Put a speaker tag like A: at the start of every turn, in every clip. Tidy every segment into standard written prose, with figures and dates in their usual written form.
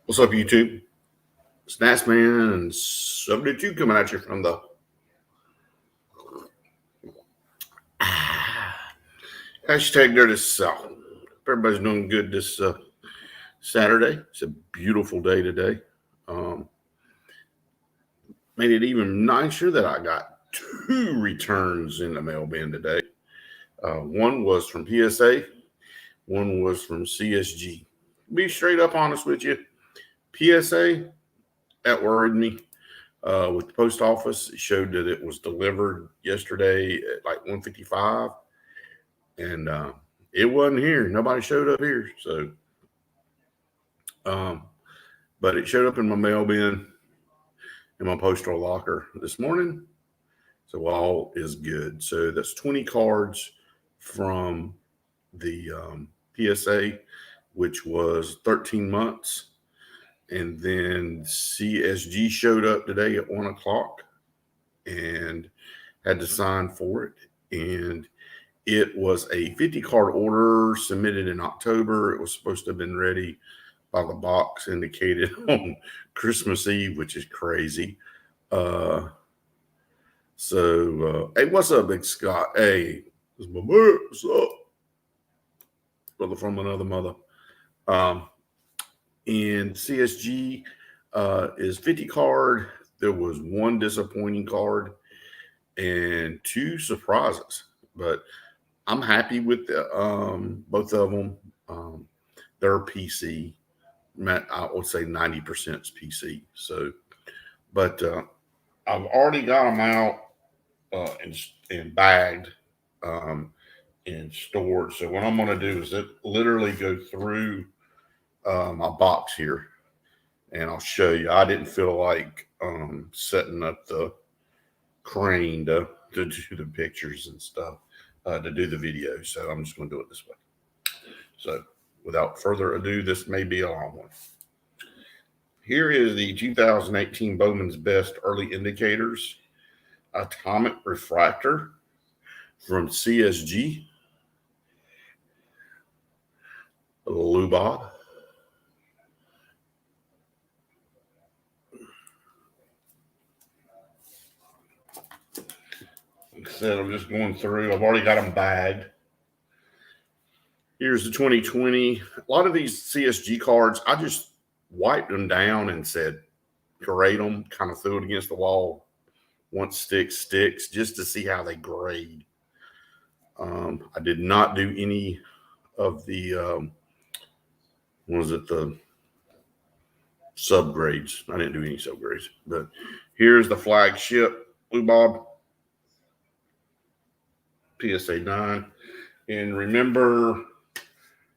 A: What's up, YouTube? Snatsman and 72 coming at you from the hashtag Dirty South. Everybody's doing good this Saturday. It's a beautiful day today. Made it even nicer that I got 2 returns in the mail bin today. One was from PSA, one was from CSG. Be straight up honest with you, PSA, that worried me. With the post office, it showed that it was delivered yesterday at like 1:55, and it wasn't here. Nobody showed up here. So, but it showed up in my mail bin in my postal locker this morning. So all is good. So that's 20 cards from the PSA, which was 13 months. And then CSG showed up today at 1:00 and had to sign for it. And it was a 50 card order submitted in October. It was supposed to have been ready by the box indicated on Christmas Eve, which is crazy. Hey, what's up, Big Scott? Hey, this is my man. What's up? Brother from another mother. And CSG is 50 card. There was one disappointing card and 2 surprises, but I'm happy with both of them. They're PC. I would say 90% is PC. So, but I've already got them out and bagged and stored. So what I'm going to do is literally go through my box here, and I'll show you. I didn't feel like setting up the crane to do the pictures and stuff, to do the video. So I'm just going to do it this way. So without further ado, this may be a long one. Here is the 2018 Bowman's Best Early Indicators Atomic Refractor from CSG. Lou Bob. Like I said, I'm just going through. I've already got them bagged. Here's the 2020. A lot of these CSG cards, I just wiped them down and said, grade them, kind of threw it against the wall. Once sticks, just to see how they grade. I did not do any of the, the subgrades. I didn't do any subgrades. But here's the flagship Blue Bob PSA 9. And remember,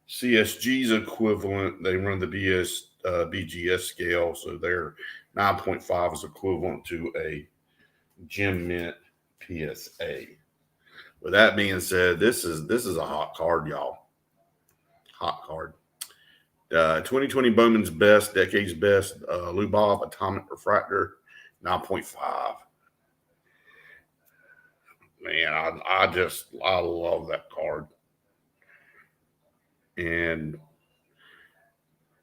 A: CSG's equivalent, they run the BGS scale, so their 9.5 is equivalent to a Gem Mint PSA. With that being said, this is a hot card, y'all. Hot card. 2020 Bowman's Best, Decade's Best, Lou Bob Atomic Refractor, 9.5. Man, I love that card. And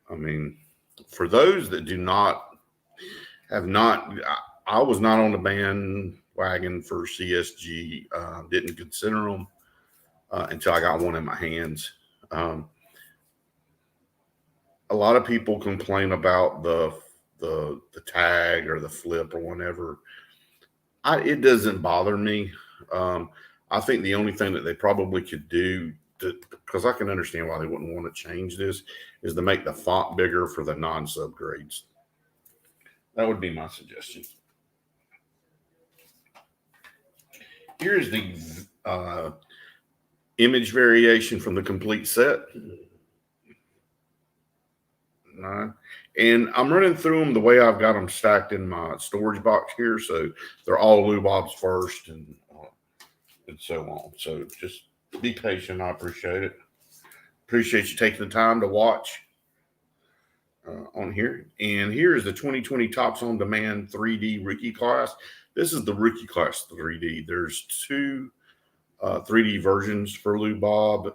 A: I mean, for those that I was not on the bandwagon for CSG. Didn't consider them until I got one in my hands. A lot of people complain about the tag or the flip or whatever. It doesn't bother me. I think the only thing that they probably could do, because I can understand why they wouldn't want to change this, is to make the font bigger for the non-subgrades. That would be my suggestion. Here's the image variation from the complete set. And I'm running through them the way I've got them stacked in my storage box here. So they're all Lou Bob's first and so on. So just be patient. I appreciate it. Appreciate you taking the time to watch on here. And here's the 2020 Topps on Demand 3D rookie class. This is the rookie class 3D. There's 2 3D versions for Lou Bob.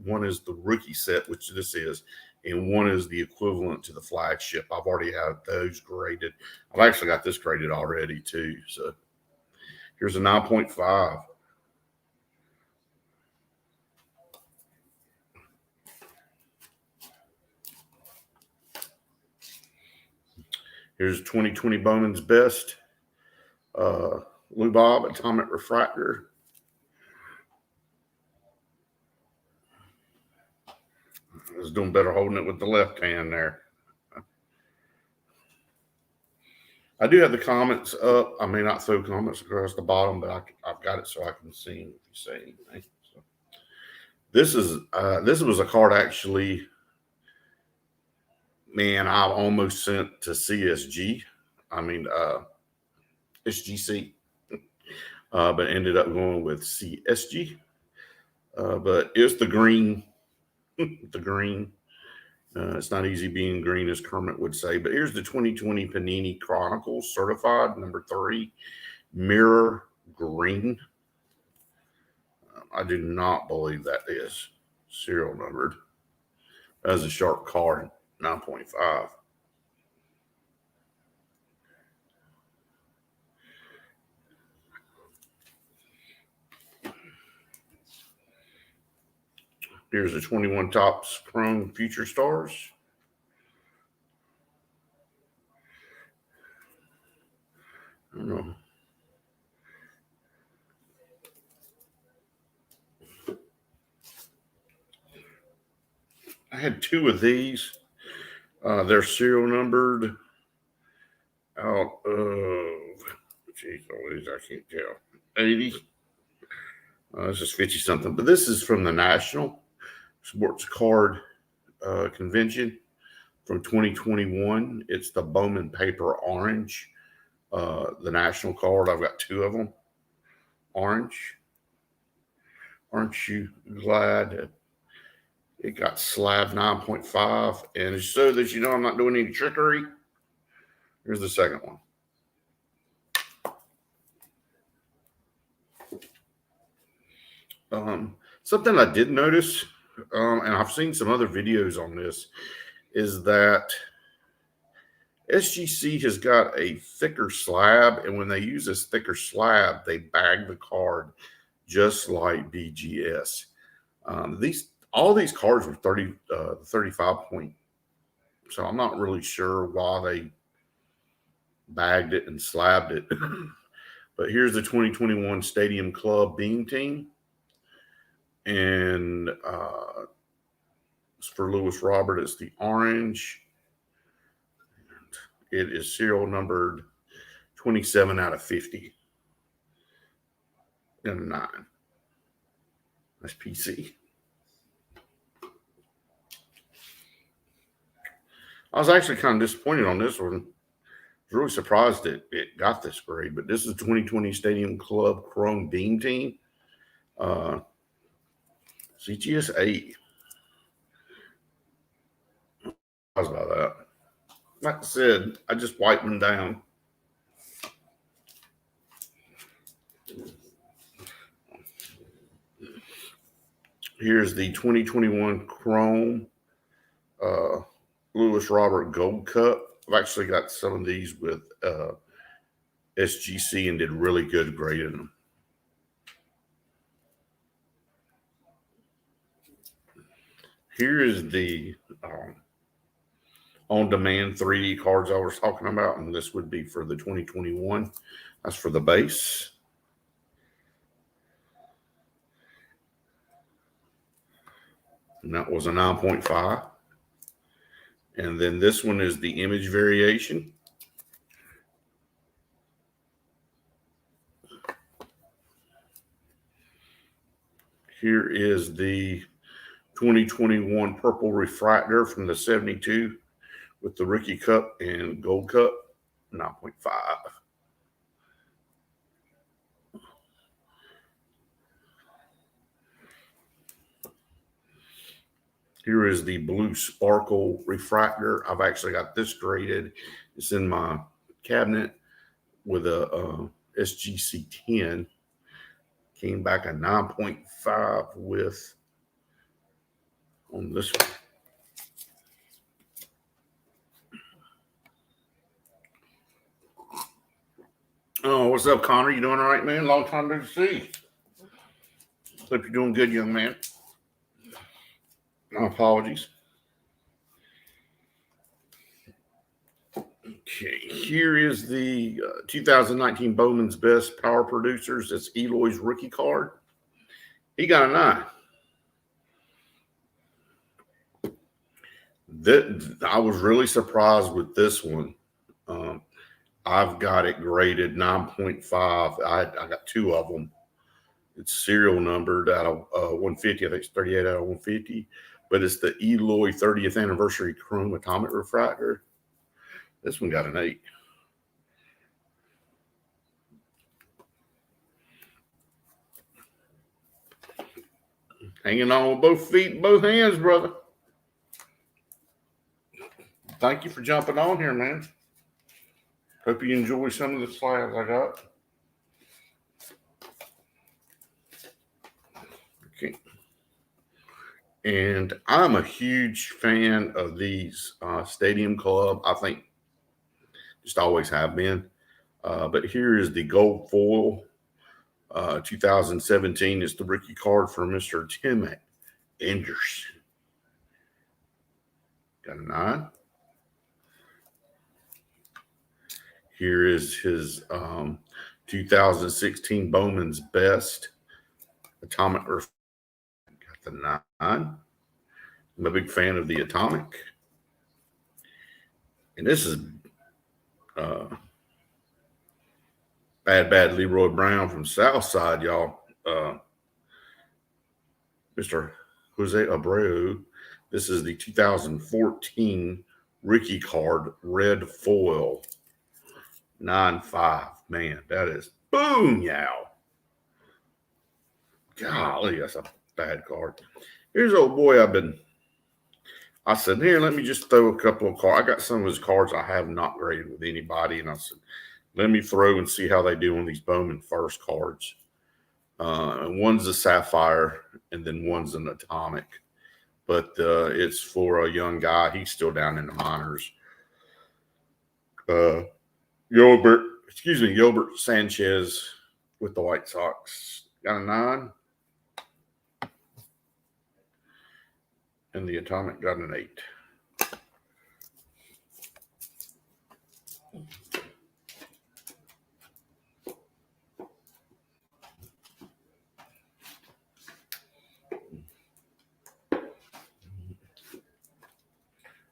A: One is the rookie set, which this is, and one is the equivalent to the flagship. I've already had those graded. I've actually got this graded already too. So here's a 9.5. Here's 2020 Bowman's Best Lubob Atomic Refractor. I was doing better holding it with the left hand there. I do have the comments up. I may not throw comments across the bottom, but I've got it so I can see if you say anything. So this was a card actually, man, I almost sent to CSG. I mean, SGC, but ended up going with CSG. But it's the green, the green. It's not easy being green, as Kermit would say. But here's the 2020 Panini Chronicles Certified number 3, Mirror Green. I do not believe that is serial numbered. That is a sharp card, 9.5. Here's the 21 Topps Chrome Future Stars. I don't know. I had 2 of these. They're serial numbered out of, geez, all these I can't tell, 80. This is 50 something, but this is from the National Sports Card Convention from 2021. It's the Bowman Paper Orange, the National card. I've got 2 of them. Orange. Aren't you glad it got slab 9.5? And so that you know I'm not doing any trickery, here's the second one. Something I did notice, and I've seen some other videos on this, is that SGC has got a thicker slab, and when they use this thicker slab, they bag the card just like BGS. All these cards were 35 point, so I'm not really sure why they bagged it and slabbed it. But here's the 2021 Stadium Club Beam Team. And for Lewis Robert, it's the orange. It is serial numbered 27 out of 50. And a 9. That's PC. I was actually kind of disappointed on this one. I was really surprised that it got this grade. But this is 2020 Stadium Club Chrome Beam Team. CGS 8. I was about that. Like I said, I just wiped them down. Here's the 2021 Chrome Lewis Robert Gold Cup. I've actually got some of these with SGC and did really good grading them. Here is the on-demand 3D cards I was talking about, and this would be for the 2021. That's for the base. And that was a 9.5. And then this one is the image variation. Here is the 2021 Purple Refractor from the 72 with the Rookie Cup and Gold Cup, 9.5. Here is the Blue Sparkle Refractor. I've actually got this graded. It's in my cabinet with a SGC 10. Came back a 9.5 with on this one. Oh, what's up, Connor? You doing all right, man? Long time no see. Hope you're doing good, young man. My apologies. Okay, here is the 2019 Bowman's Best Power Producers. It's Eloy's rookie card. He got a 9. I was really surprised with this one. I've got it graded 9.5. I got 2 of them. It's serial numbered out of 150. I think it's 38 out of 150. But it's the Eloy 30th anniversary chrome atomic refractor. This one got an 8. Hanging on with both feet and both hands, brother. Thank you for jumping on here, man. Hope you enjoy some of the slabs I got. Okay. And I'm a huge fan of these Stadium Club. I think just always have been. But here is the gold foil. 2017 is the rookie card for Mr. Tim Anderson. Got a 9. Here is his 2016 Bowman's Best Atomic Refractor. Got the 9. I'm a big fan of the Atomic. And this is Bad Leroy Brown from Southside, y'all. Mr. Jose Abreu. This is the 2014 rookie card, red foil. 9.5. Man, that is boom, yow. Golly, that's a bad card. Here's old boy I said, here, let me just throw a couple of cards. I got some of his cards I have not graded with anybody. And I said, let me throw and see how they do on these Bowman first cards. One's a sapphire and then one's an atomic. But it's for a young guy. He's still down in the minors. Gilbert Sanchez with the White Sox. Got a 9. And the Atomic got an 8.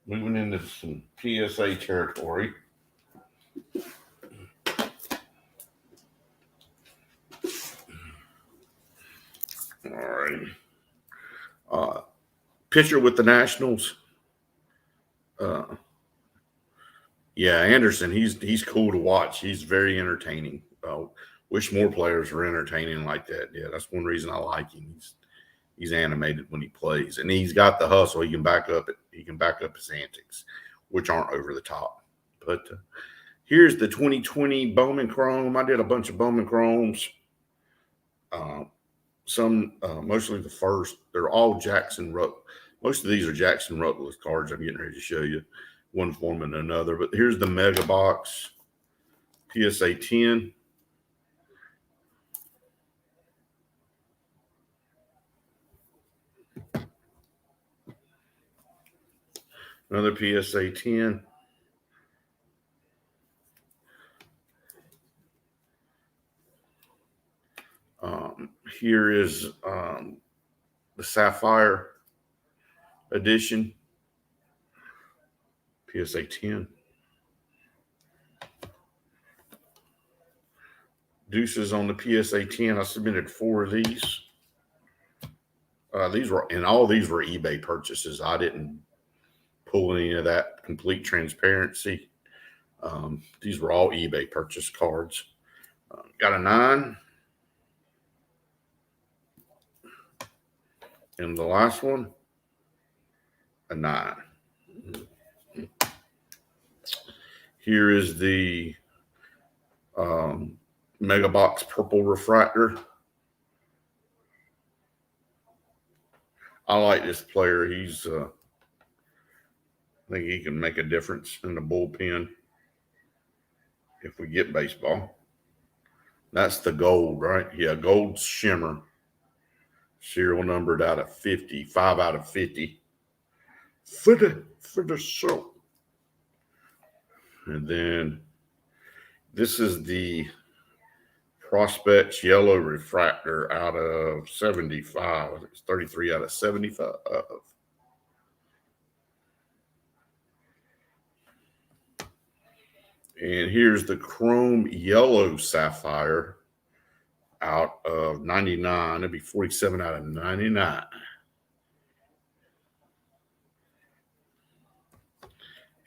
A: Moving into some PSA territory. All right. Pitcher with the Nationals. Yeah, Anderson. He's cool to watch. He's very entertaining. Wish more players were entertaining like that. Yeah, that's one reason I like him. He's animated when he plays, and he's got the hustle. He can back up his antics, which aren't over the top. But here's the 2020 Bowman Chrome. I did a bunch of Bowman Chromes. Mostly the first. They're all Jackson Rutt. Most of these are Jackson Rutledge cards. I'm getting ready to show you one form and another. But here's the Mega Box PSA 10. Another PSA 10. Here is the Sapphire edition, PSA 10. Deuces on the PSA 10. I submitted 4 of these. All these were eBay purchases. I didn't pull any of that complete transparency. These were all eBay purchase cards. Got a 9. And the last one, a 9. Here is the Mega Box Purple Refractor. I like this player. I think he can make a difference in the bullpen if we get baseball. That's the gold, right? Yeah, gold shimmer. Serial numbered out of 50, 5 out of 50. For the show. And then this is the Prospects Yellow Refractor out of 75. It's 33 out of 75. And here's the Chrome Yellow Sapphire out of 99. It'd be 47 out of 99.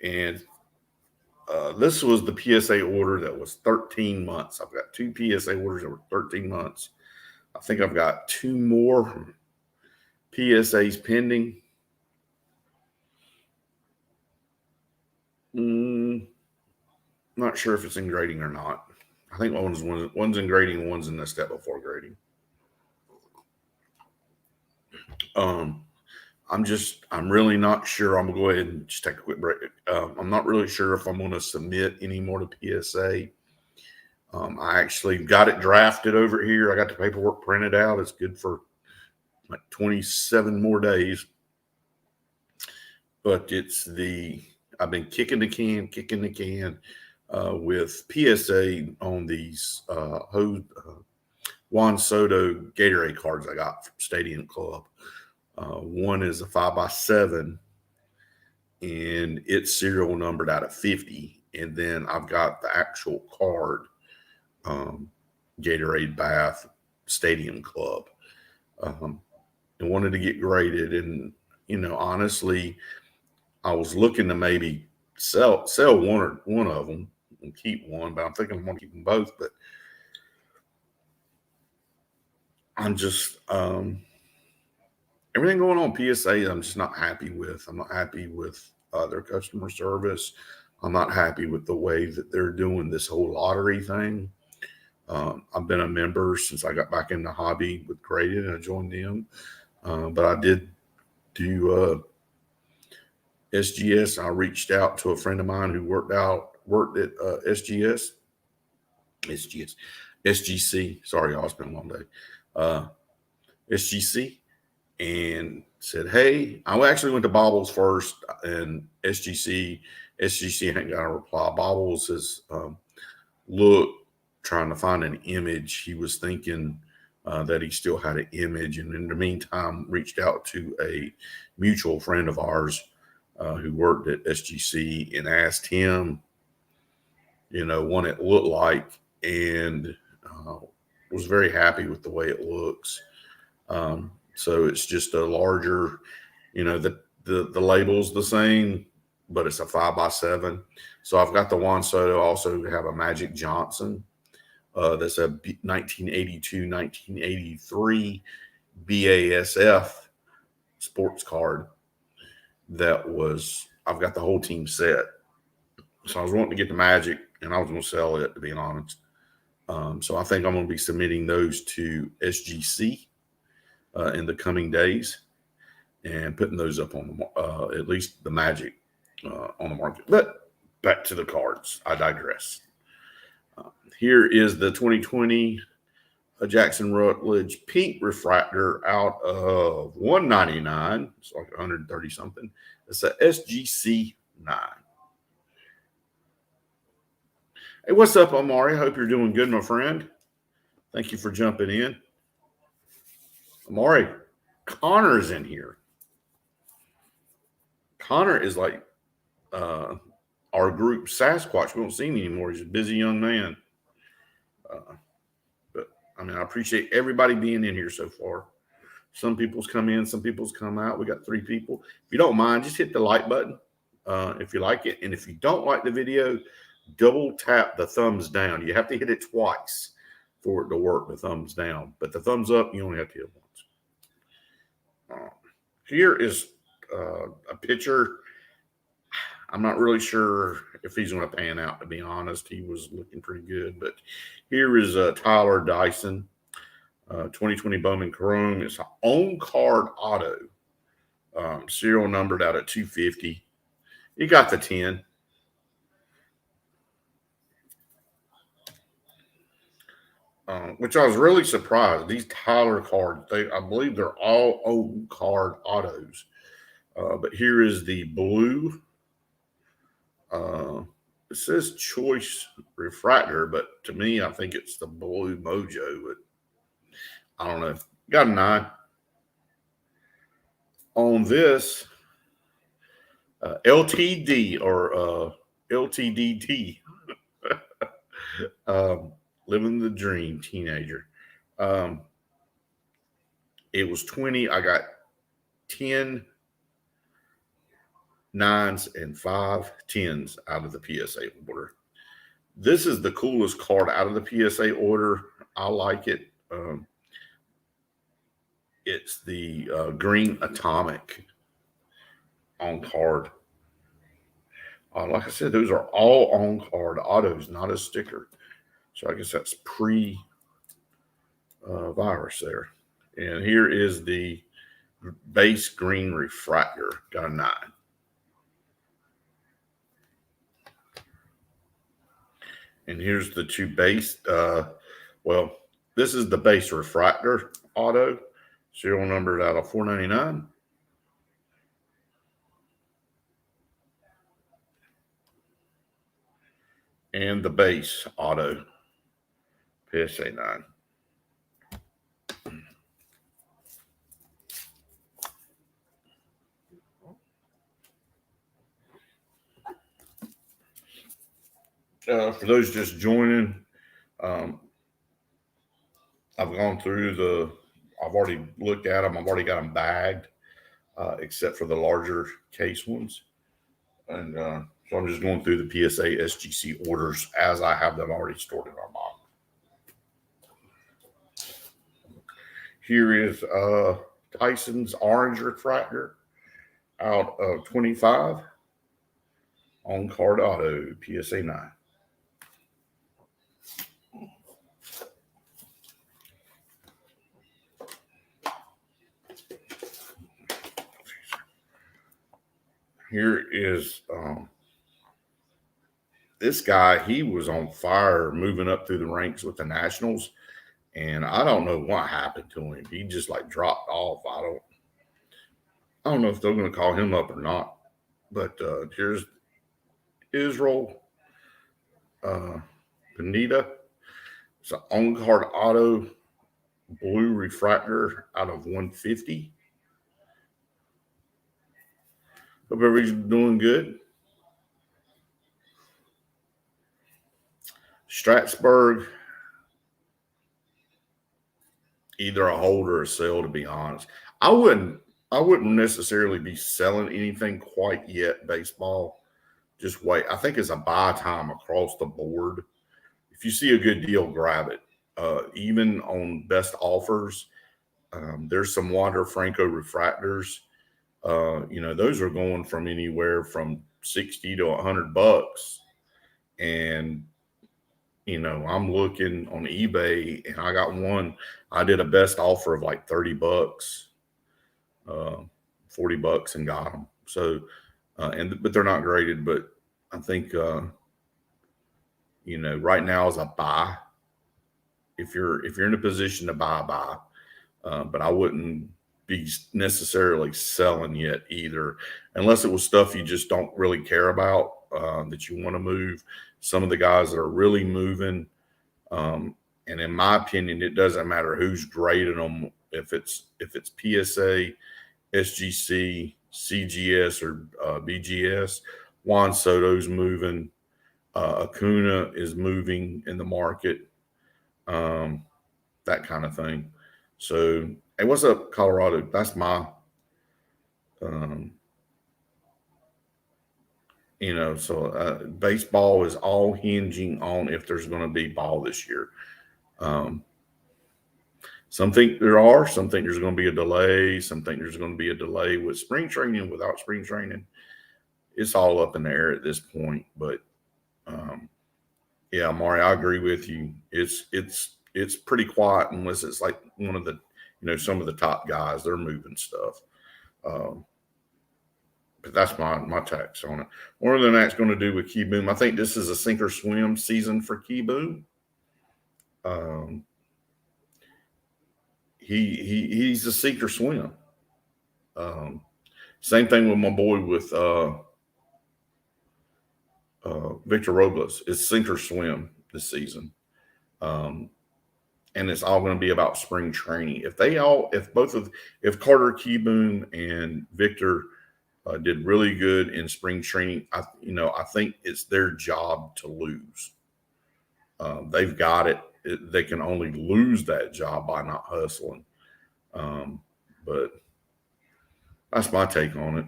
A: And this was the PSA order that was 13 months. I've got 2 PSA orders that were 13 months. I think I've got 2 more PSAs pending. Not sure if it's in grading or not. I think one's in grading, one's in the step before grading. I'm really not sure. I'm gonna go ahead and just take a quick break. I'm not really sure if I'm gonna submit any more to PSA. I actually got it drafted over here. I got the paperwork printed out. It's good for like 27 more days. But I've been kicking the can with PSA on these Juan Soto Gatorade cards I got from Stadium Club. One is a 5x7, and it's serial numbered out of 50. And then I've got the actual card, Gatorade Bath Stadium Club, and wanted to get graded. And honestly, I was looking to maybe sell one of them and keep one, but I'm thinking I'm going to keep them both. But I'm just everything going on PSA, I'm just not happy with. I'm not happy with their customer service. I'm not happy with the way that they're doing this whole lottery thing. I've been a member since I got back in the hobby with Graded, and I joined them. But I did do SGS. I reached out to a friend of mine who worked at SGC. Sorry, y'all, it's been a long day. SGC, and said, hey, I actually went to Bobbles first, and SGC hadn't got a reply. Bobbles is trying to find an image. He was thinking that he still had an image, and in the meantime reached out to a mutual friend of ours who worked at SGC and asked him, what it looked like, and was very happy with the way it looks. So it's just a larger, the label's the same, but it's a 5x7. So I've got the Juan Soto. Also have a Magic Johnson. That's a 1982, 1983 BASF sports card. I've got the whole team set. So I was wanting to get the Magic, and I was going to sell it, to be honest. So I think I'm going to be submitting those to SGC in the coming days and putting those up on at least the Magic on the market. But back to the cards. I digress. Here is the 2020 Jackson Rutledge Pink Refractor out of 199. It's like 130 something. It's a SGC 9. Hey, what's up, Amari? Hope you're doing good, my friend. Thank you for jumping in. Amari, Connor's in here. Connor is like our group Sasquatch. We don't see him anymore. He's a busy young man. But I appreciate everybody being in here so far. Some people's come in, some people's come out. We got 3 people. If you don't mind, just hit the like button if you like it. And if you don't like the video, double tap the thumbs down. You have to hit it twice for it to work, the thumbs down. But the thumbs up, you only have to hit once. Here is a picture. I'm not really sure if he's going to pan out, to be honest. He was looking pretty good. But here is Tyler Dyson, 2020 Bowman Chrome. It's an on-card auto, serial numbered out at 250. He got the 10. which I was really surprised. These Tyler cards, I believe they're all old card autos. But here is the blue. It says choice refractor, but to me, I think it's the blue mojo. But I don't know. Got a 9 on this LTD or LTDT. Living the dream teenager. Um, it was 20. I got 10 9s and 5 10s out of the PSA order. This is the coolest card out of the PSA order. I like it. It's the green atomic on card. Like I said, those are all on card autos, not a sticker. So I guess that's pre virus there. And here is the base green refractor. Got a 9. And here's the two base. Well, this is the base refractor auto. Serial numbered out of 499. And the base auto, PSA 9. For those just joining, I've gone through I've already looked at them. I've already got them bagged, except for the larger case ones. And so I'm just going through the PSA SGC orders as I have them already stored in our box. Here is Tyson's orange refractor out of 25 on card auto, PSA 9. Here is this guy. He was on fire moving up through the ranks with the Nationals, and I don't know what happened to him. He just like dropped off. I don't know if they're going to call him up or not. But here's Israel Benita. It's an on-card auto blue refractor out of 150. Hope everybody's doing good. Strasburg, either a hold or a sell, to be honest. I wouldn't necessarily be selling anything quite yet, baseball. Just wait. I think it's a buy time across the board. If you see a good deal, grab it. Even on best offers, there's some Wander Franco refractors. Those are going from anywhere from $60 to $100. And, I'm looking on eBay and I got one. I did a best offer of like $30, $40 and got them. So, but they're not graded, but I think, right now is a buy. If you're in a position to buy. But I wouldn't be necessarily selling yet either, unless it was stuff you just don't really care about, that you want to move. Some of the guys that are really moving, and in my opinion, it doesn't matter who's grading them. If it's PSA, SGC, CGS, or BGS, Juan Soto's moving. Acuna is moving in the market. That kind of thing. So, hey, what's up, Colorado? That's my, baseball is all hinging on if there's going to be ball this year. Some think there are, some think there's going to be a delay, some think there's going to be a delay with spring training, without spring training. It's all up in the air at this point. But, yeah, Mari, I agree with you. It's pretty quiet unless it's like one of the, some of the top guys. They're moving stuff. But that's my tax on it. What are the Nats going to do with Key Boom? I think this is a sink or swim season for Key Boom. he's a sink or swim. Same thing with my boy with Victor Robles. It's sink or swim this season. And it's all going to be about spring training. If Carter Keyboom and Victor did really good in spring training, I think it's their job to lose. They've got it. They can only lose that job by not hustling. But that's my take on it.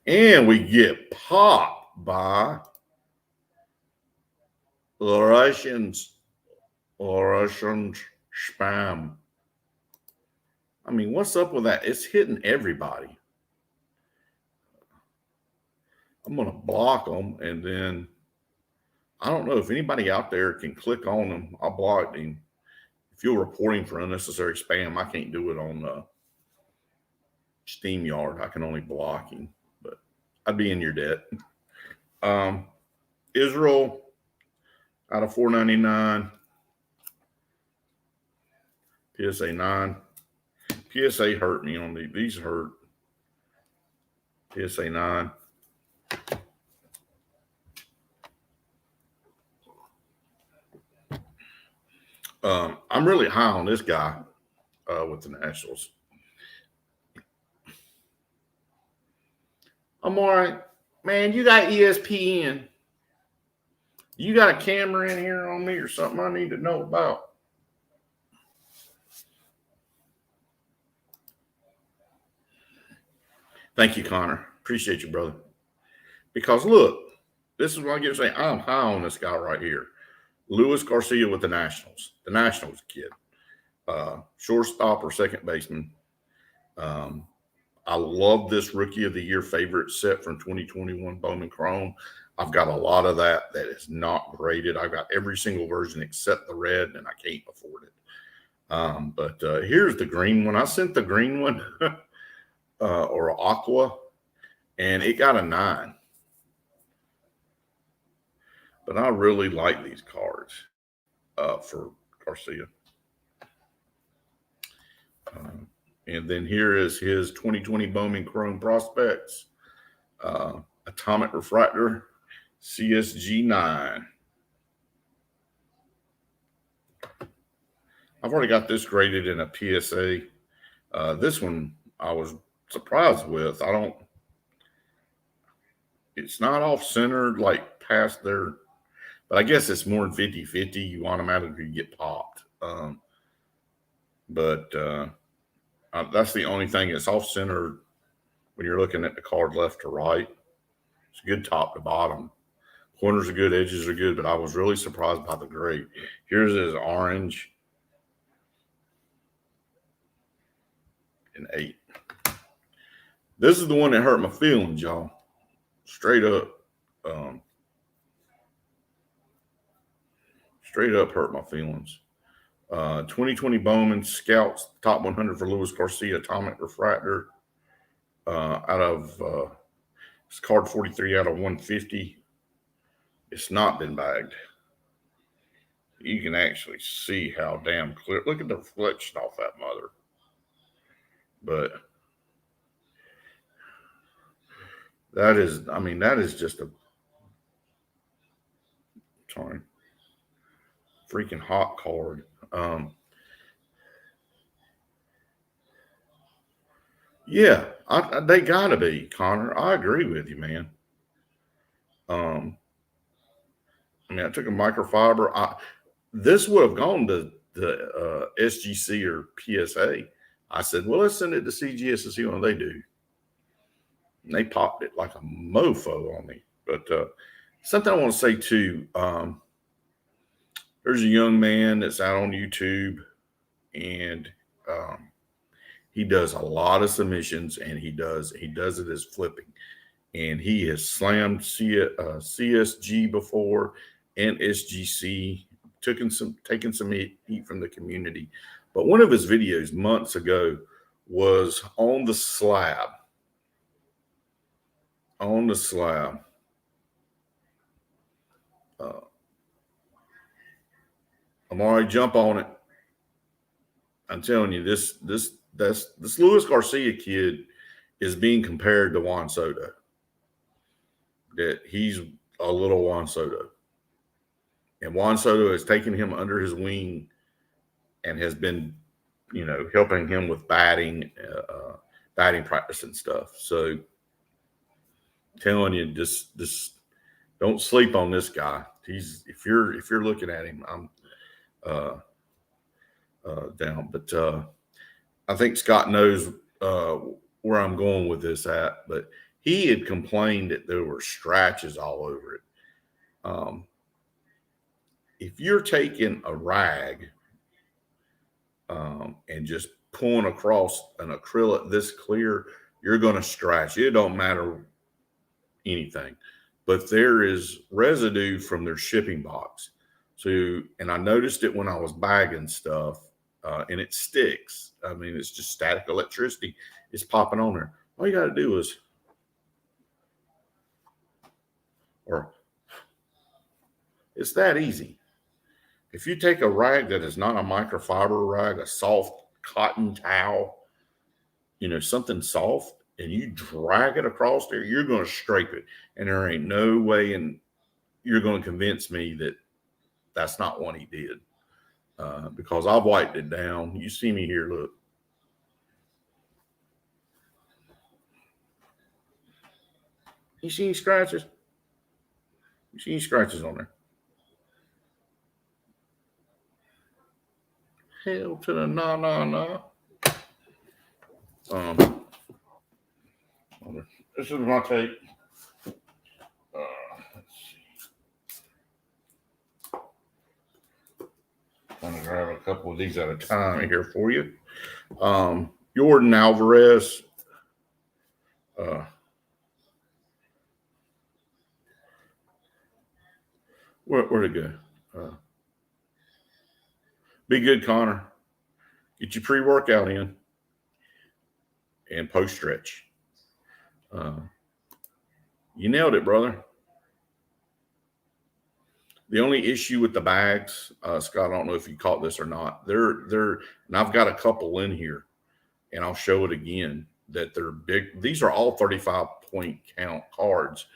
A: And we get popped by the Russian spam. I mean, what's up with that? It's hitting everybody. I'm going to block them, and then I don't know if anybody out there can click on them. I blocked him. If you're reporting for unnecessary spam, I can't do it on SteamYard. I can only block him, but I'd be in your debt. Israel out of 499. PSA 9. PSA hurt me on these hurt. PSA 9. I'm really high on this guy with the Nationals. I'm all right. Man, you got ESPN. You got a camera in here on me or something I need to know about? Thank you, Connor. Appreciate you, brother. Because look, this is what I get to say. I'm high on this guy right here. Luis Garcia with the Nationals. The Nationals kid. Shortstop or second baseman. I love this Rookie of the Year favorite set from 2021 Bowman Chrome. I've got a lot of that is not graded. I've got every single version except the red, and I can't afford it. But here's the green one. I sent the green one or aqua, and it got a 9. But I really like these cards for Garcia. And then here is his 2020 Bowman Chrome Prospects. Atomic Refractor, CSG 9. I've already got this graded in a PSA. This one I was surprised with. It's not off-centered like past there, but I guess it's more than 50-50. You automatically get popped. But that's the only thing. It's off-centered when you're looking at the card left to right. It's good top to bottom. Corners are good, edges are good, but I was really surprised by the grade. Here's his orange. An 8. This is the one that hurt my feelings, y'all. Straight up. Straight up hurt my feelings. 2020 Bowman Scouts top 100 for Luis Garcia Atomic Refractor. Out of it's card 43 out of 150. It's not been bagged. You can actually see how damn clear. Look at the reflection off that mother. But that is just a freaking hot card. Yeah, they gotta be, Connor. I agree with you, man. I took a microfiber. This would have gone to the SGC or PSA. I said, well, let's send it to CGS and see what they do. And they popped it like a mofo on me. But something I want to say too. There's a young man that's out on YouTube, and he does a lot of submissions, and he does it as flipping. And he has slammed CSG before and SGC, taking some heat from the community. But one of his videos months ago was on the slab. On the slab. I'm already jump on it. I'm telling you, this Luis Garcia kid is being compared to Juan Soto. That he's a little Juan Soto. And Juan Soto has taken him under his wing and has been, helping him with batting practice and stuff. So, I'm telling you, just don't sleep on this guy. If you're looking at him, I'm down. But I think Scott knows where I'm going with this at. But he had complained that there were scratches all over it. If you're taking a rag and just pulling across an acrylic this clear, you're going to scratch. It don't matter anything. But there is residue from their shipping box. So, and I noticed it when I was bagging stuff, and it sticks. I mean, it's just static electricity. It's popping on there. All you got to do is, it's that easy. If you take a rag that is not a microfiber rag, a soft cotton towel, something soft, and you drag it across there, you're going to scrape it. And there ain't no way, and you're going to convince me that that's not what he did. Because I've wiped it down. You see me here, look. You see any scratches? You see any scratches on there? Hell to the nah. This is my tape. Let's see. I'm gonna grab a couple of these at a time here for you. Jordan Alvarez. Where'd it go? Be good, Connor. Get your pre-workout in and post-stretch. You nailed it, brother. The only issue with the bags, Scott, I don't know if you caught this or not. They're and I've got a couple in here, and I'll show it again, that they're big. These are all 35-point count cards,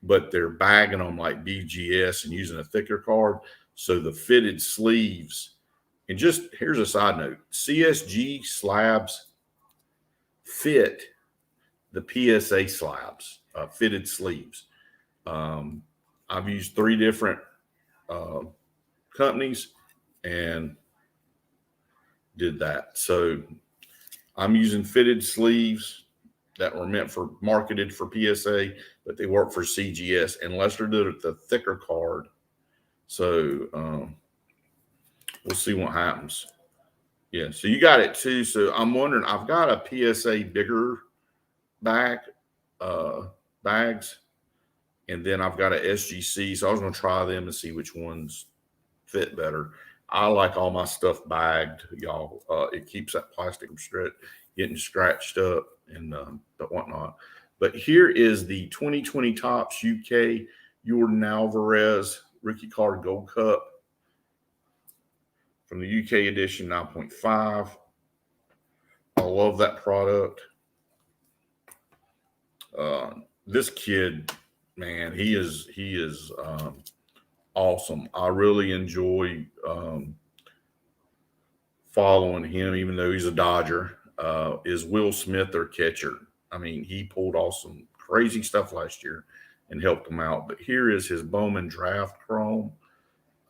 A: but they're bagging them like BGS and using a thicker card. So the fitted sleeves, and just here's a side note, CSG slabs fit the PSA slabs, fitted sleeves. I've used 3 different companies and did that. So I'm using fitted sleeves that were marketed for PSA, but they work for CGS, and Lester did it the thicker card. So we'll see what happens. Yeah, so you got it too. So I'm wondering, I've got a PSA bigger bags, and then I've got a SGC. So I was going to try them and see which ones fit better. I like all my stuff bagged, y'all. It keeps that plastic from getting scratched up and whatnot. But here is the 2020 Topps UK Jordan Alvarez Rookie Card Gold Cup from the UK edition, 9.5. I love that product. This kid, man, he is awesome. I really enjoy following him, even though he's a Dodger. Is Will Smith, their catcher. I mean, he pulled off some crazy stuff last year and helped them out. But here is his Bowman Draft Chrome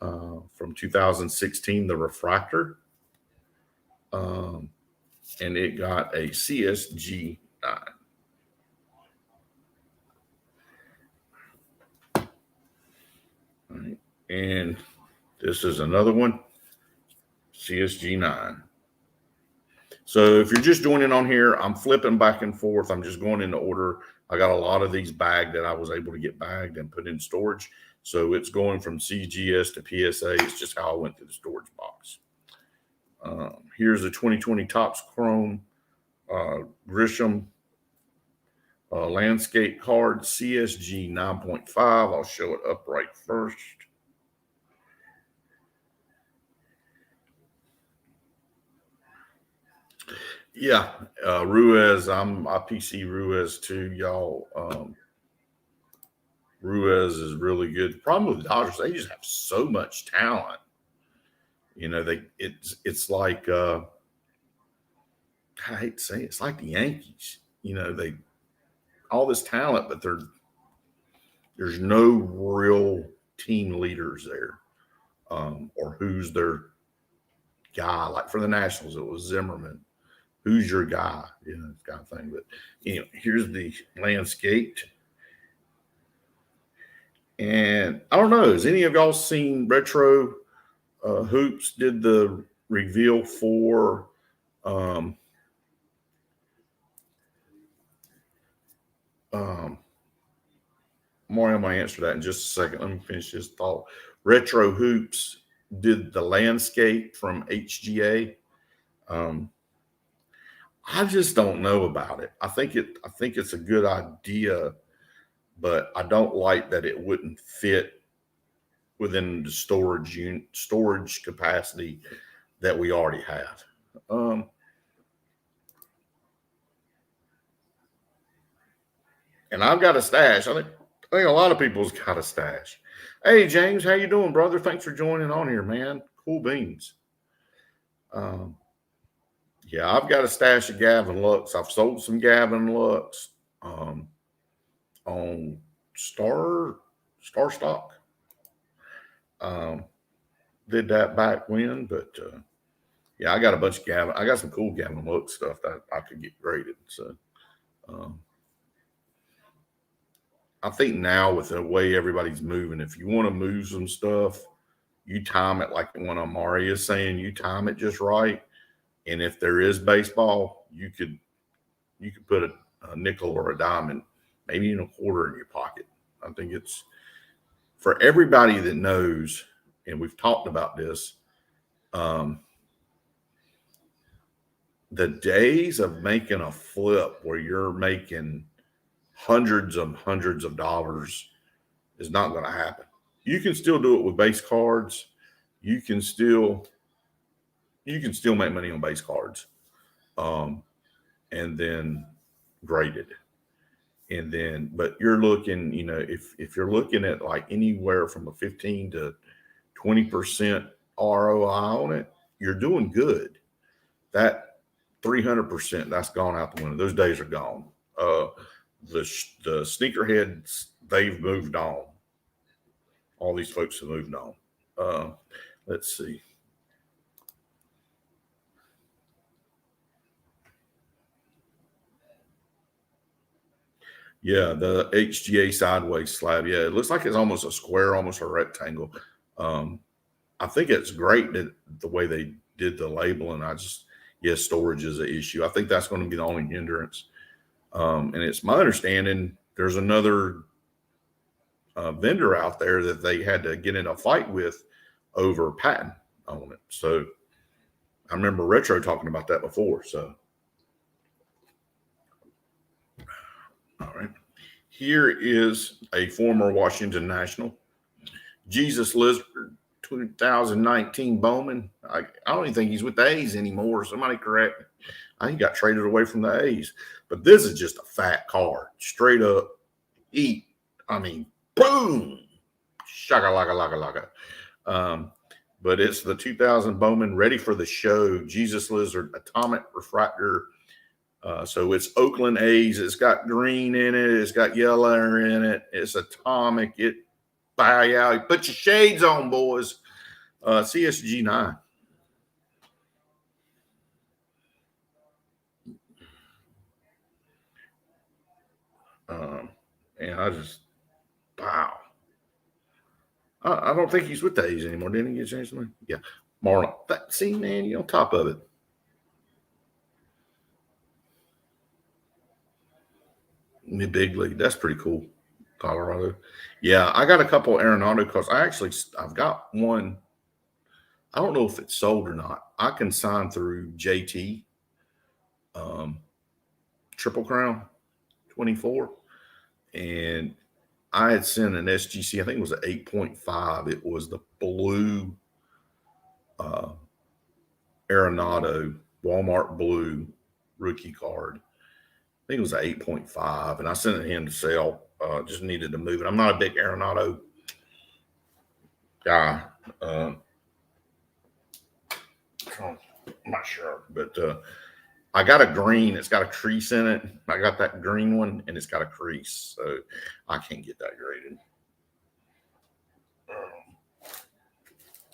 A: from 2016, the refractor. And it got a CSG 9. All right. And this is another one, CSG 9. So if you're just joining on here, I'm flipping back and forth. I'm just going into order. I got a lot of these bagged that I was able to get bagged and put in storage. So it's going from CGS to PSA. It's just how I went to the storage box. Here's the 2020 Topps Chrome Grisham landscape card, CSG 9.5. I'll show it upright first. Yeah, Ruiz. I PC Ruiz too, y'all. Ruiz is really good. The problem with the Dodgers, they just have so much talent. It's like I hate to say it, it's like the Yankees. They all this talent, but there's no real team leaders there, or who's their guy. Like for the Nationals, it was Zimmerman. Who's your guy? Kind of thing. But here's the landscape. And I don't know, has any of y'all seen Retro Hoops did the reveal for Mario might answer that in just a second. Let me finish this thought. Retro Hoops did the landscape from HGA. I just don't know about it. I think it's a good idea, but I don't like that it wouldn't fit within the storage capacity that we already have. And I've got a stash. I think a lot of people's got a stash. Hey James, how you doing, brother? Thanks for joining on here, man. Cool beans. Yeah, I've got a stash of Gavin Lux. I've sold some Gavin Lux on Star Stock. Did that back when, but yeah, I got a bunch of Gavin. I got some cool Gavin Lux stuff that I could get graded. So I think now with the way everybody's moving, if you want to move some stuff, you time it like when Amari is saying, you time it just right. And if there is baseball, you could put a nickel or a diamond, maybe even a quarter in your pocket. I think it's for everybody that knows, and we've talked about this. The days of making a flip where you're making hundreds of dollars is not going to happen. You can still do it with base cards. You can still make money on base cards, and then graded. And then, but you're looking, if you're looking at like anywhere from a 15 to 20% ROI on it, you're doing good. That 300%, that's gone out the window. Those days are gone. The sneakerheads, they've moved on. All these folks have moved on. Let's see. Yeah, the HGA sideways slab. Yeah, it looks like it's almost a square, almost a rectangle. I think it's great that the way they did the labeling. Yes, storage is an issue. I think that's going to be the only hindrance. And it's my understanding there's another vendor out there that they had to get in a fight with over patent on it. So I remember Retro talking about that before. So, all right. Here is a former Washington National, Jesus Lizard, 2019 Bowman. I don't even think he's with the A's anymore. Somebody correct me. I think he got traded away from the A's. But this is just a fat card. Straight up eat. I mean, boom. Shaka laka laka laka. But it's the 2000 Bowman, ready for the show. Jesus Lizard, Atomic Refractor. So it's Oakland A's. It's got green in it. It's got yellow in it. It's atomic. Buy out. Put your shades on, boys. CSG 9. And I just, wow. I don't think he's with the A's anymore. Didn't he get changed? Yeah. Marlon. See, man, you're on top of it. Mid big league. That's pretty cool. Colorado. Yeah, I got a couple Arenado cards. I've got one. I don't know if it's sold or not. I can sign through JT, Triple Crown 24. And I had sent an SGC, I think it was an 8.5. It was the blue Arenado Walmart blue rookie card. I think it was an 8.5, and I sent it in to sell. Just needed to move it. I'm not a big Arenado guy. I'm not sure, but I got a green. It's got a crease in it. I got that green one, and it's got a crease, so I can't get that graded.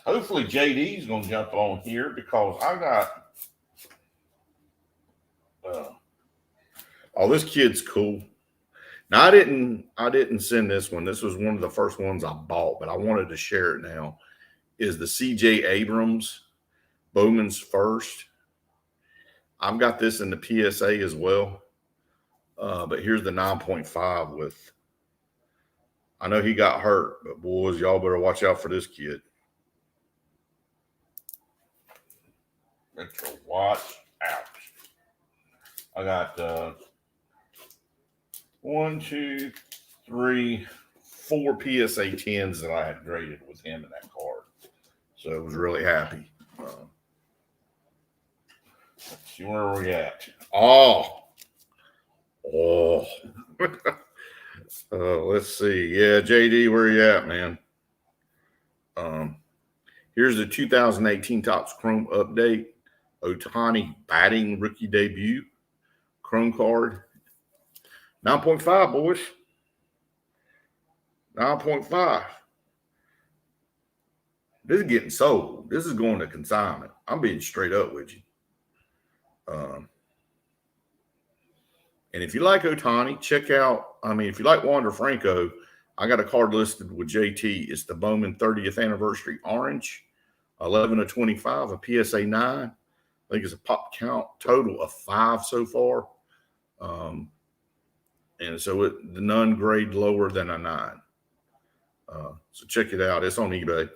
A: Hopefully JD's gonna jump on here because I got. Oh, this kid's cool. Now I didn't send this one. This was one of the first ones I bought, but I wanted to share it now. Is the CJ Abrams Bowman's first? I've got this in the PSA as well. But here's the 9.5 with. I know he got hurt, but boys, y'all better watch out for this kid. Better watch out. I got 1, 2, 3, 4 PSA 10s that I had graded with him in that card. So I was really happy. Let's see where we're at. Oh. Let's see. Yeah, JD, where you at, man? Here's the 2018 Topps Chrome update. Ohtani batting rookie debut. Chrome card. 9.5, boys. 9.5. This is getting sold. This is going to consignment. I'm being straight up with you. And if you like Ohtani, check out, if you like Wander Franco, I got a card listed with JT. It's the Bowman 30th Anniversary Orange, 11 of 25, a PSA 9. I think it's a pop count total of 5 so far. And so the none grade lower than a 9. So check it out. It's on eBay.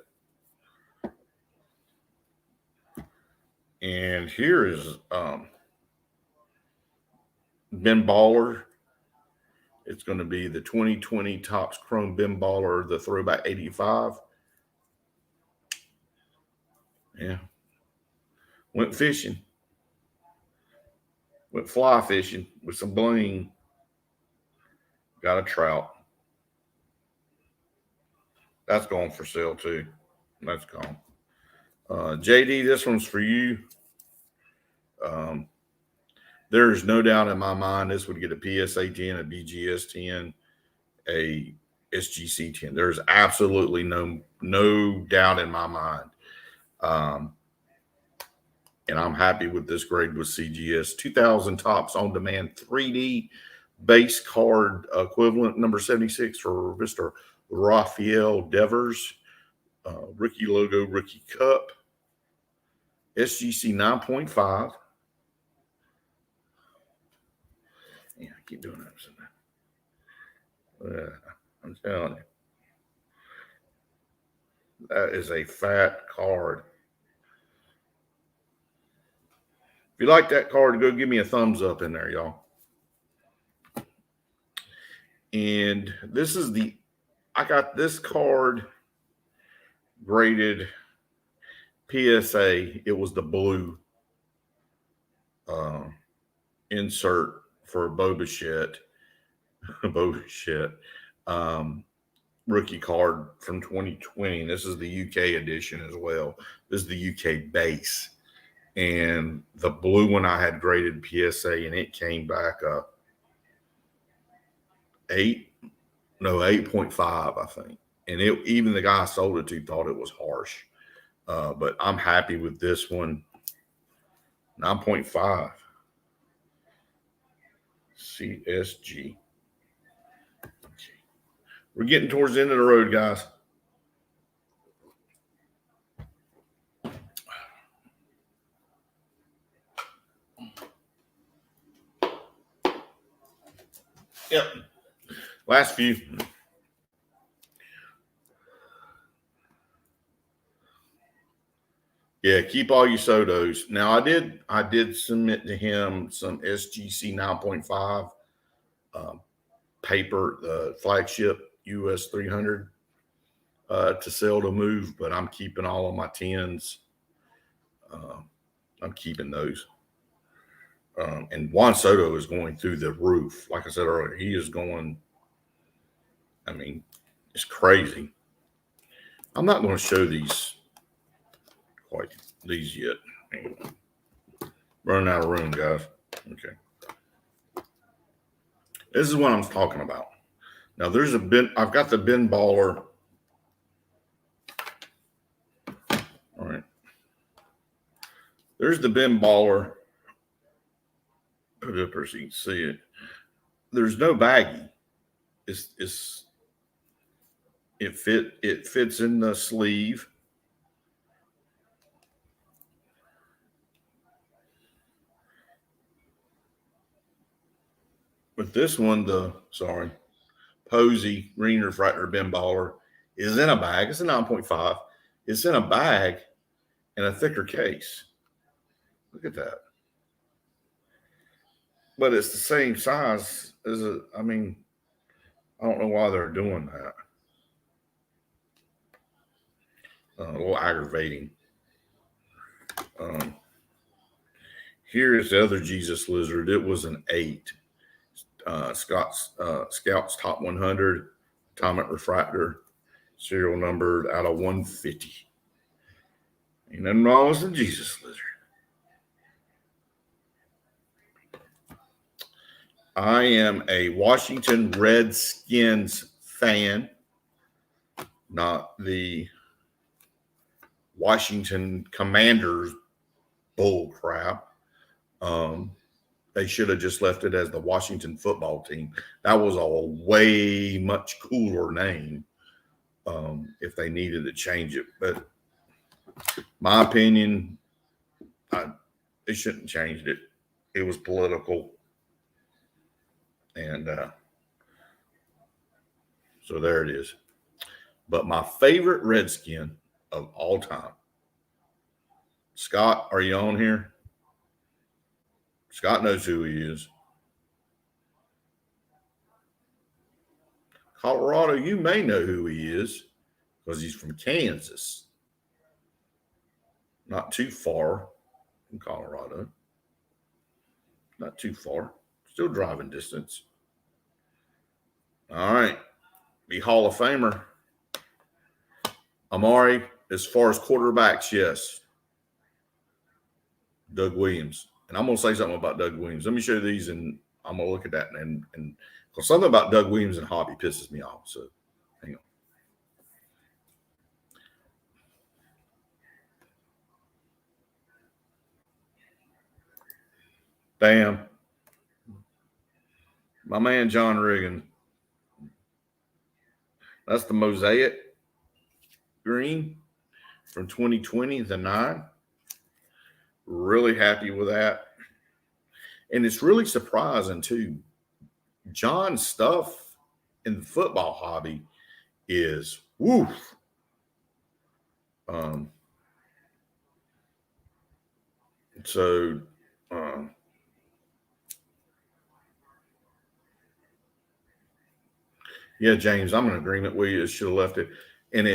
A: And here is Ben Baller. It's going to be the 2020 Topps Chrome Ben Baller, the throwback 85. Yeah. Went fishing. Went fly fishing with some bling. Got a trout. That's going for sale too. That's gone. JD, this one's for you. There's no doubt in my mind this would get a PSA 10, a BGS 10, a SGC 10. There's absolutely no doubt in my mind. And I'm happy with this grade with CGS. 2000 Topps On Demand 3D base card equivalent, number 76 for Mr. Rafael Devers. Rookie logo, rookie cup. SGC 9.5. Yeah, I keep doing that. I'm telling you. That is a fat card. If you like that card, go give me a thumbs up in there, y'all. And this is I got this card graded PSA. It was the blue insert for Bo Bichette. Rookie card from 2020. This is the UK edition as well. This is the UK base. And the blue one I had graded PSA, and it came back up 8.5, I think. And even the guy I sold it to thought it was harsh. But I'm happy with this one. 9.5. CSG. We're getting towards the end of the road, guys. Yep. Last few. Yeah, keep all your Sotos. Now I did submit to him some SGC 9.5 paper, the flagship US 300 to sell to move, but I'm keeping all of my 10s. I'm keeping those. And Juan Soto is going through the roof. Like I said earlier, he is going. I mean, it's crazy. I'm not going to show these yet. Hang on. Running out of room, guys. Okay. This is what I'm talking about. Now there's a bin. I've got the bin baller. All right. There's the bin baller. Put it up there so you can see it. There's no baggie. It fits in the sleeve. But this one, Posey green refractor bin baller is in a bag. It's a 9.5. It's in a bag in a thicker case. Look at that. But it's the same size as I don't know why they're doing that. A little aggravating. Here is the other Jesus Lizard. It was an 8. Scott's Top 100 atomic refractor, serial numbered out of 150. Ain't nothing wrong with the Jesus Lizard. I am a Washington Redskins fan, not the Washington Commanders bull crap. They should have just left it as the Washington football team. That was a way much cooler name if they needed to change it. But my opinion, they shouldn't have changed it. It was political. And so there it is. But my favorite Redskin of all time. Scott, are you on here? Scott knows who he is. Colorado, you may know who he is because he's from Kansas. Not too far from Colorado. Not too far. Still driving distance. All right. Be Hall of Famer. Amari, as far as quarterbacks, yes. Doug Williams. And I'm going to say something about Doug Williams. Let me show these, and I'm going to look at that. And because something about Doug Williams and hobby pisses me off. So, hang on. Damn. My man, John Riggin. That's the Mosaic green from 2020, the 9. Really happy with that. And it's really surprising, too. John's stuff in the football hobby is woof. Yeah, James, I'm in agreement with you. It should have left it. And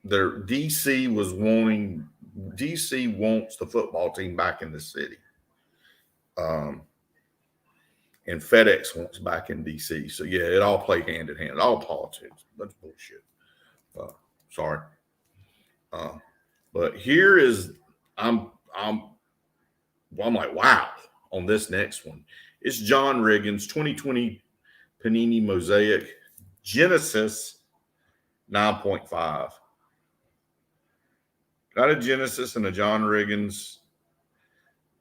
A: their DC wants the football team back in the city. And FedEx wants back in DC. So yeah, it all played hand in hand. All politics. That's bullshit. Sorry. But here is I'm like, wow, on this next one. It's John Riggins, 2020 Panini Mosaic Genesis 9.5. Got a Genesis and a John Riggins,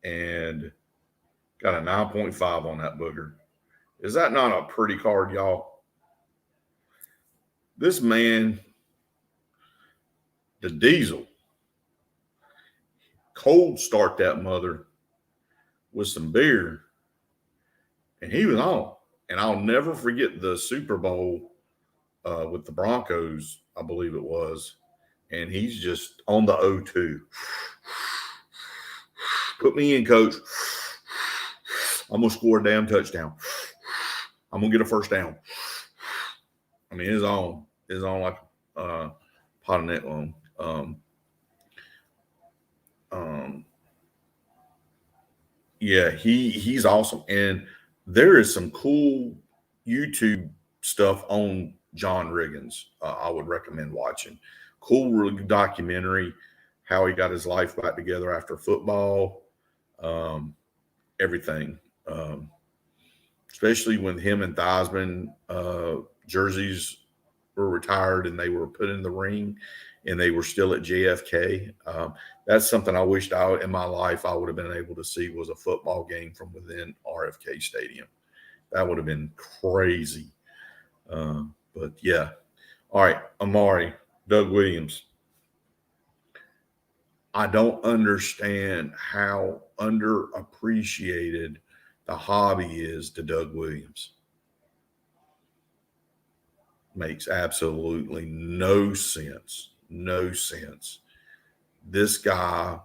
A: and got a 9.5 on that booger. Is that not a pretty card, y'all? This man, the Diesel, cold start that mother with some beer, and he was on. And I'll never forget the Super Bowl with the Broncos, I believe it was. And he's just on the 0-2. Put me in, coach. I'm going to score a damn touchdown. I'm going to get a first down. I mean, it's on. It's on like pot of net loan. Yeah, he's awesome. And there is some cool YouTube stuff on John Riggins. I would recommend watching. Cool documentary, how he got his life back together after football, um, everything. Um, Especially when him and Theismann jerseys were retired and they were put in the ring and they were still at JFK. That's something I wished in my life I would have been able to see was a football game from within RFK Stadium. That would have been crazy. But yeah. All right, Amari, Doug Williams. I don't understand how underappreciated the hobby is to Doug Williams. Makes absolutely no sense. No sense. This guy,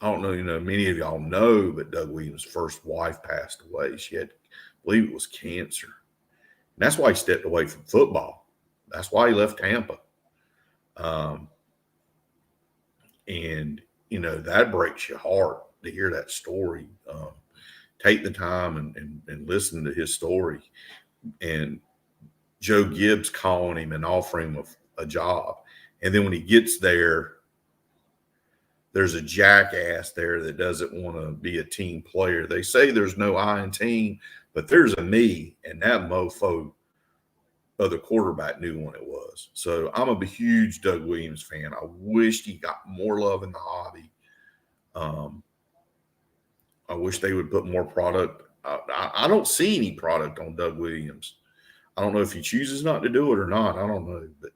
A: I don't know, many of y'all know, but Doug Williams' first wife passed away. She had, I believe it was cancer. And that's why he stepped away from football. That's why he left Tampa. Um, and, that breaks your heart to hear that story. Take the time and listen to his story. And Joe Gibbs calling him and offering him a job. And then when he gets there, there's a jackass there that doesn't want to be a team player. They say there's no I in team, but there's a me, and that mofo of the quarterback knew when it was. So I'm a huge Doug Williams fan. I wished he got more love in the hobby. I wish they would put more product. I don't see any product on Doug Williams. I don't know if he chooses not to do it or not. I don't know, but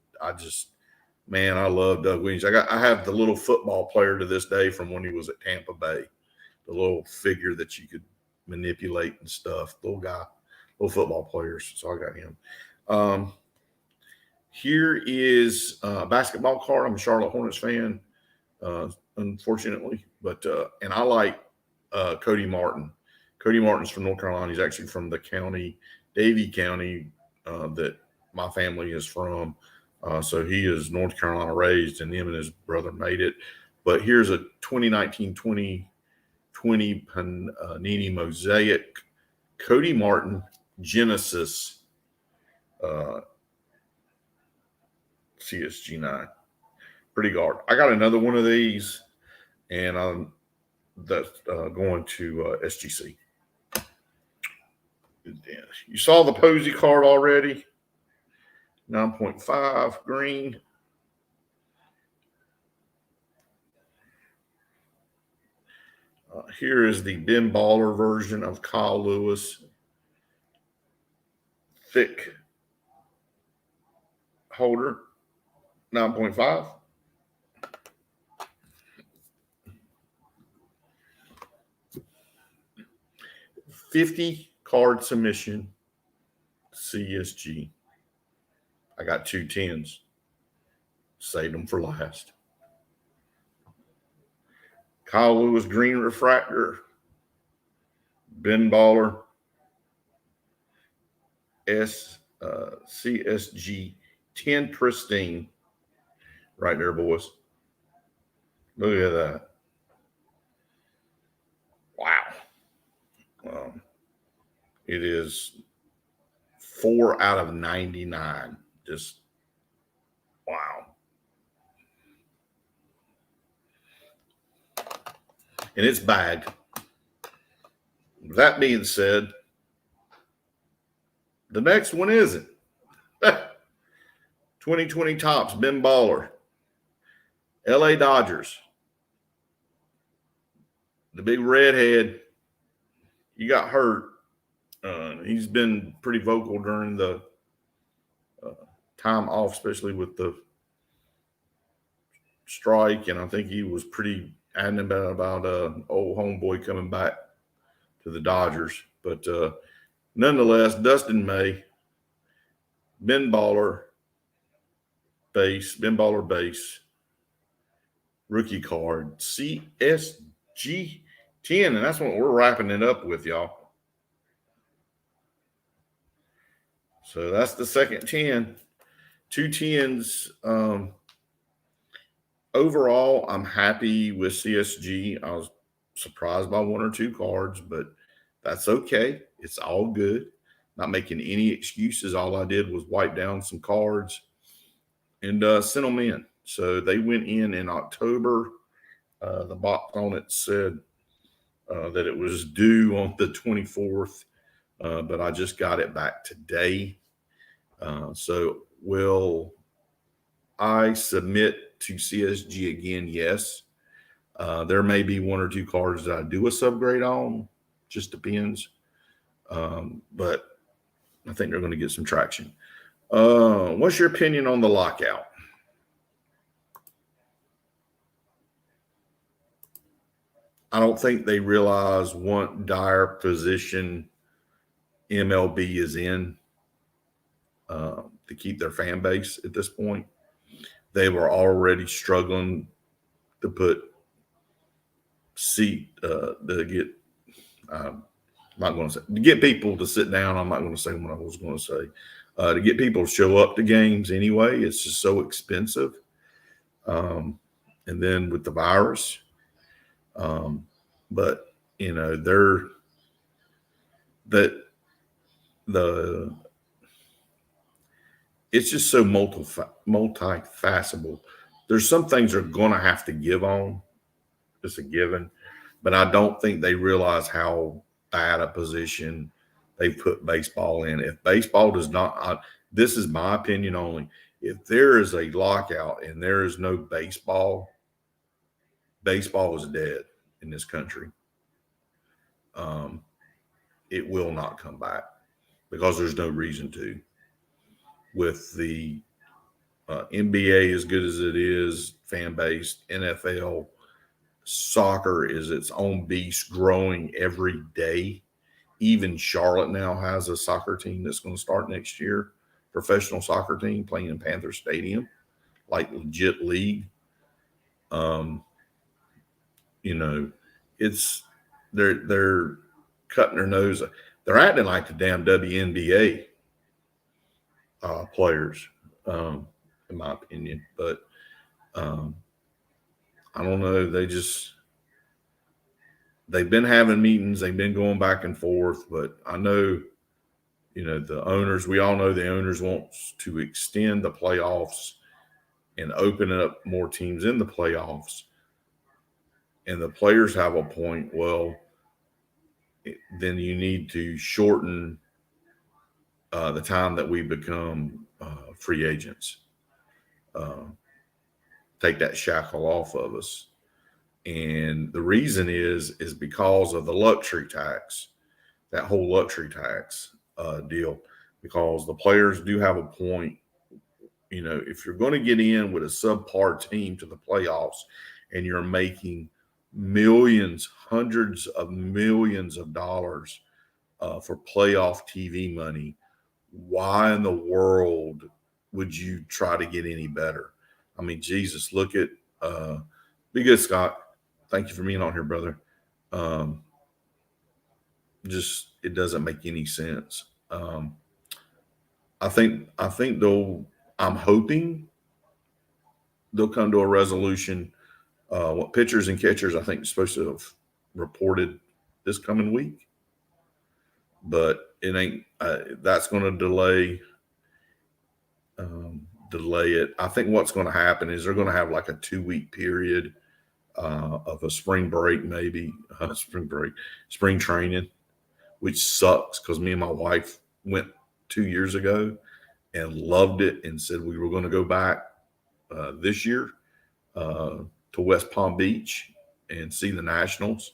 A: man, I love Doug Williams. I have the little football player to this day from when he was at Tampa Bay, the little figure that you could manipulate and stuff. Little guy, little football players. So I got him. Here is a basketball card. I'm a Charlotte Hornets fan, unfortunately, but and I like Cody Martin. Cody Martin's from North Carolina. He's actually from the county, Davie County, that my family is from. So he is North Carolina raised, and him and his brother made it. But here's a 2019-2020 Panini Mosaic Cody Martin Genesis CSG 9. Pretty guard. I got another one of these, and that's going to SGC. You saw the Posey card already. 9.5 green. Here is the Ben Baller version of Kyle Lewis. Thick holder, 9.5. $50 card submission, CSG. I got 2 10s. Saved them for last. Kyle Lewis green refractor. Ben Baller. CSG 10 pristine. Right there, boys. Look at that. Wow. It is 4 out of 99. Just wow. And it's bagged. That being said, the next one isn't. 2020 Topps, Ben Baller. LA Dodgers. The big redhead. He got hurt. He's been pretty vocal during the time off, especially with the strike. And I think he was pretty adamant about old homeboy coming back to the Dodgers. But nonetheless, Dustin May, Ben Baller base, rookie card, CSG 10. And that's what we're wrapping it up with, y'all. So that's the second 10. 2 10s. Overall, I'm happy with CSG. I was surprised by one or two cards, but that's okay. It's all good. Not making any excuses. All I did was wipe down some cards and sent them in. So they went in October. The box on it said that it was due on the 24th, but I just got it back today. So will I submit to CSG again? Yes. There may be one or two cards that I do a subgrade on, just depends. But I think they're going to get some traction. What's your opinion on the lockout? I don't think they realize what dire position MLB is in to keep their fan base at this point. They were already struggling to put to get I'm not going to say to get people to sit down. I'm not going to say what I was going to say. To get people to show up to games anyway, it's just so expensive. And then with the virus, but you know it's just so multifaceted. There's some things they're going to have to give on. It's a given, but I don't think they realize how bad a position they put baseball in. If baseball does not, this is my opinion only. If there is a lockout and there is no baseball, baseball is dead in this country. It will not come back because there's no reason to. With the NBA as good as it is, fan based, NFL, soccer is its own beast, growing every day. Even Charlotte now has a soccer team that's going to start next year, professional soccer team playing in Panther Stadium, like legit league. You know, it's they're cutting their nose. They're acting like the damn WNBA players, in my opinion. But I don't know. They've been having meetings. They've been going back and forth. But I know, you know, the owners. We all know the owners wants to extend the playoffs and open up more teams in the playoffs. And the players have a point. Well, then you need to shorten the time that we become free agents. Take that shackle off of us. And the reason is because of the luxury tax, that whole luxury tax deal, because the players do have a point. You know, if you're going to get in with a subpar team to the playoffs and you're making millions, hundreds of millions of dollars for playoff TV money, why in the world would you try to get any better? I mean, Jesus, look at be good, Scott. Thank you for being on here, brother. Just it doesn't make any sense. I think I'm hoping they'll come to a resolution. What pitchers and catchers I think is supposed to have reported this coming week, but it ain't. That's going to delay it. I think what's going to happen is they're going to have like a 2-week period of a spring break, maybe spring training, which sucks because me and my wife went 2 years ago and loved it and said we were going to go back this year to West Palm Beach and see the Nationals.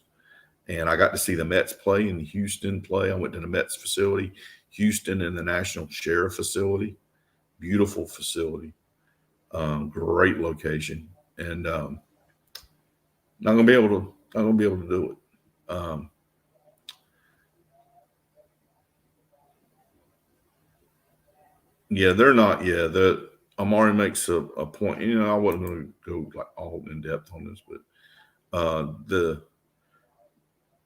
A: And I got to see the Mets play and Houston play. I went to the Mets facility, Houston, and the National Sheriff facility. Beautiful facility, great location, and not gonna be able to do it. Yeah, they're not. Yeah, the Amari makes a point. You know, I wasn't going to go like all in depth on this, but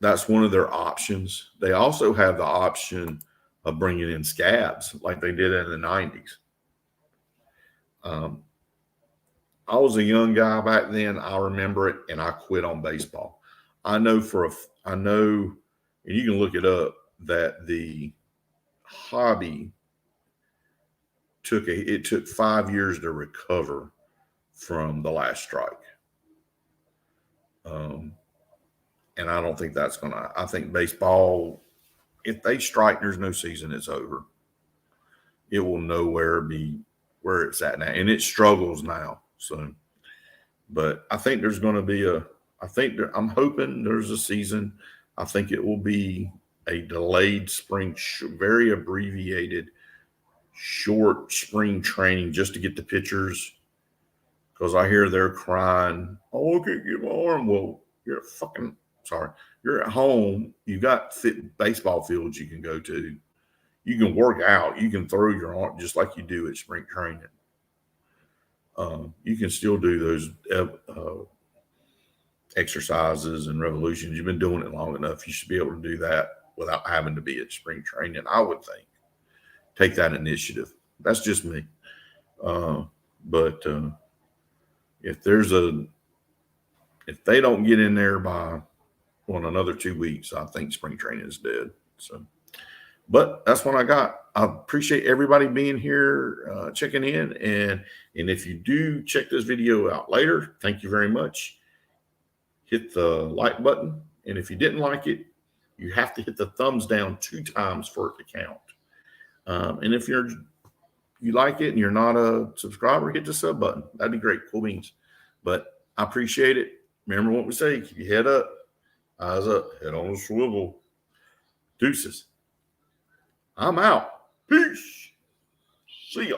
A: that's one of their options. They also have the option of bringing in scabs like they did in the 90s. I was a young guy back then. I remember it, and I quit on baseball. I know and you can look it up, that the hobby it took 5 years to recover from the last strike. And I don't think that's gonna. I think baseball, if they strike, there's no season. It's over. It will nowhere be where it's at now, and it struggles now. So, but I think there's going to be I'm hoping there's a season. I think it will be a delayed spring, very abbreviated, short spring training just to get the pitchers. Because I hear they're crying, "Oh, I can't get my arm." Well, you're fucking sorry. You're at home. You got baseball fields you can go to. You can work out. You can throw your arm just like you do at spring training. You can still do those exercises and revolutions. You've been doing it long enough. You should be able to do that without having to be at spring training, I would think. Take that initiative. That's just me. But if they don't get in there by another 2 weeks, I think spring training is dead. So, but that's what I got. I appreciate everybody being here, checking in, and if you do check this video out later, thank you very much. Hit the like button, and if you didn't like it, you have to hit the thumbs down 2 times for it to count. And if you like it and you're not a subscriber, hit the sub button. That'd be great. Cool beans. But I appreciate it. Remember what we say: keep your head up, eyes up, head on a swivel. Deuces. I'm out. Peace. See ya.